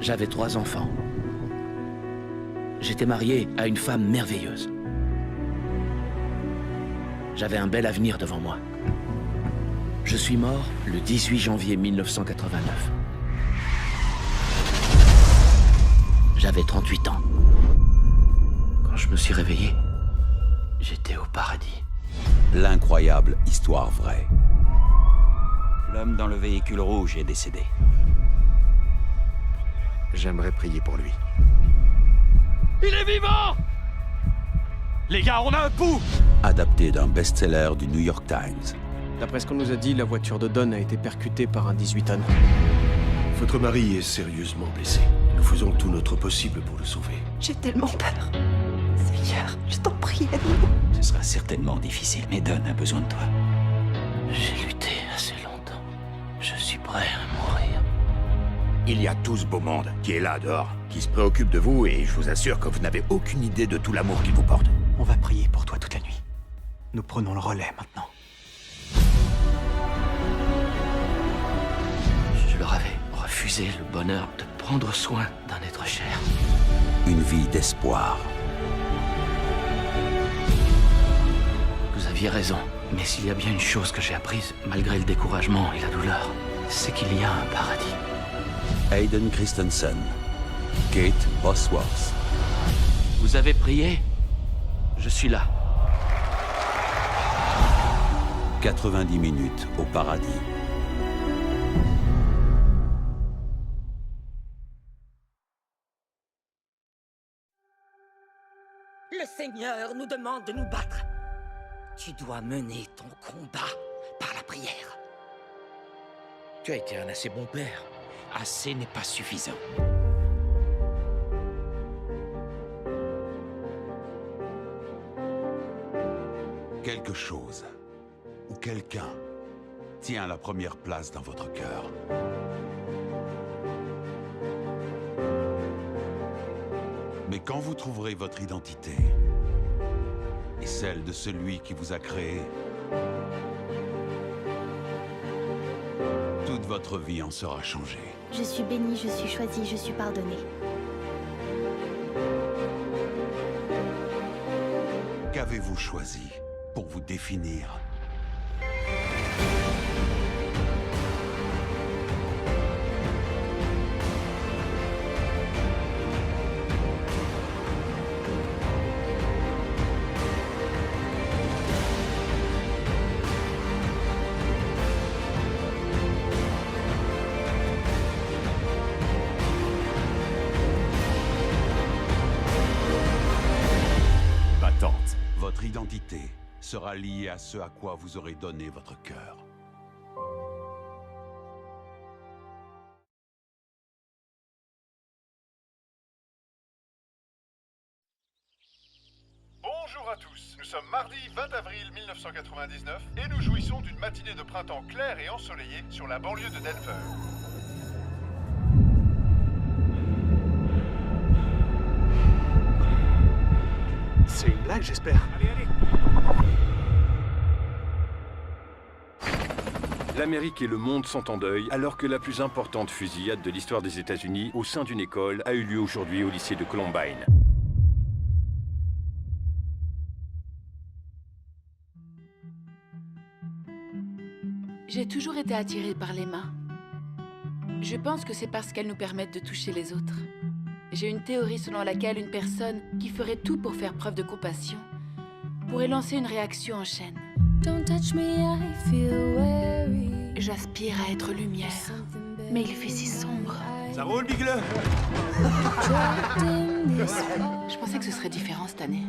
J'avais 3 enfants. J'étais marié à une femme merveilleuse. J'avais un bel avenir devant moi. Je suis mort le 18 janvier 1989. J'avais 38 ans. Quand je me suis réveillé, j'étais au paradis. L'incroyable histoire vraie. L'homme dans le véhicule rouge est décédé. J'aimerais prier pour lui. Il est vivant! Les gars, on a un pouls! Adapté d'un best-seller du New York Times. D'après ce qu'on nous a dit, la voiture de Don a été percutée par un 18 tonnes. Votre mari est sérieusement blessé. Nous faisons tout notre possible pour le sauver. J'ai tellement peur. Seigneur, je t'en prie, aide-nous. Ce sera certainement difficile, mais Don a besoin de toi. J'ai lutté assez longtemps. Je suis prêt à mourir. Il y a tout ce beau monde qui est là dehors, qui se préoccupe de vous et je vous assure que vous n'avez aucune idée de tout l'amour qu'il vous porte. On va prier pour toi toute la nuit. Nous prenons le relais maintenant. Je leur avais refusé le bonheur de prendre soin d'un être cher. Une vie d'espoir. Vous aviez raison. Mais s'il y a bien une chose que j'ai apprise, malgré le découragement et la douleur, c'est qu'il y a un paradis. Hayden Christensen. Kate Bosworth. Vous avez prié? Je suis là. 90 minutes au paradis. Le Seigneur nous demande de nous battre. Tu dois mener ton combat par la prière. Tu as été un assez bon père. Assez n'est pas suffisant. Quelque chose ou quelqu'un tient la première place dans votre cœur. Mais quand vous trouverez votre identité et celle de celui qui vous a créé, toute votre vie en sera changée. Je suis bénie, je suis choisie, je suis pardonnée. Qu'avez-vous choisi pour vous définir? Votre identité sera liée à ce à quoi vous aurez donné votre cœur. Bonjour à tous, nous sommes mardi 20 avril 1999 et nous jouissons d'une matinée de printemps claire et ensoleillée sur la banlieue de Denver. C'est une blague, j'espère. L'Amérique et le monde sont en deuil alors que la plus importante fusillade de l'histoire des États-Unis au sein d'une école a eu lieu aujourd'hui au lycée de Columbine. J'ai toujours été attirée par les mains. Je pense que c'est parce qu'elles nous permettent de toucher les autres. J'ai une théorie selon laquelle une personne qui ferait tout pour faire preuve de compassion pourrait lancer une réaction en chaîne. J'aspire à être lumière, mais il fait si sombre. Ça roule, Bigle? Je pensais que ce serait différent cette année.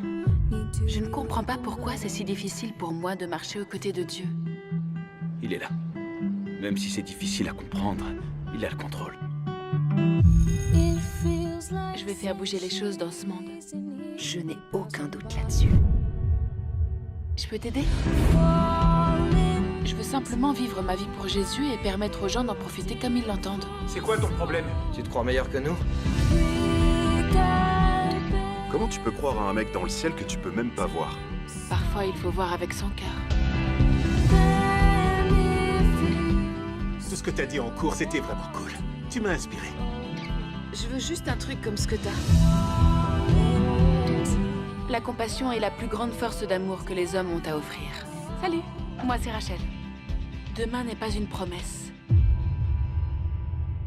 Je ne comprends pas pourquoi c'est si difficile pour moi de marcher aux côtés de Dieu. Il est là. Même si c'est difficile à comprendre, il a le contrôle. Je vais faire bouger les choses dans ce monde. Je n'ai aucun doute là-dessus. Je peux t'aider? Je veux simplement vivre ma vie pour Jésus et permettre aux gens d'en profiter comme ils l'entendent. C'est quoi ton problème? Tu te crois meilleur que nous? Comment tu peux croire à un mec dans le ciel que tu peux même pas voir? Parfois, il faut voir avec son cœur. Tout ce que t'as dit en cours, c'était vraiment cool. Tu m'as inspiré. Je veux juste un truc comme ce que t'as. La compassion est la plus grande force d'amour que les hommes ont à offrir. Salut, moi c'est Rachel. Demain n'est pas une promesse.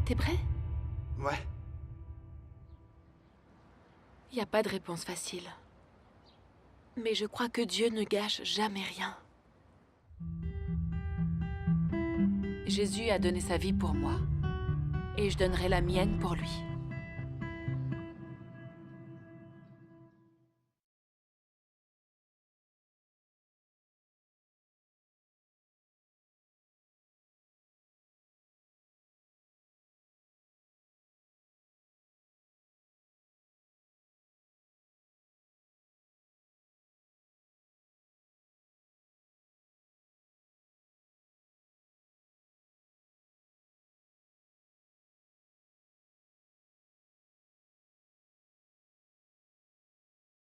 T'es prêt? Ouais. Y a pas de réponse facile. Mais je crois que Dieu ne gâche jamais rien. Jésus a donné sa vie pour moi. Et je donnerai la mienne pour lui.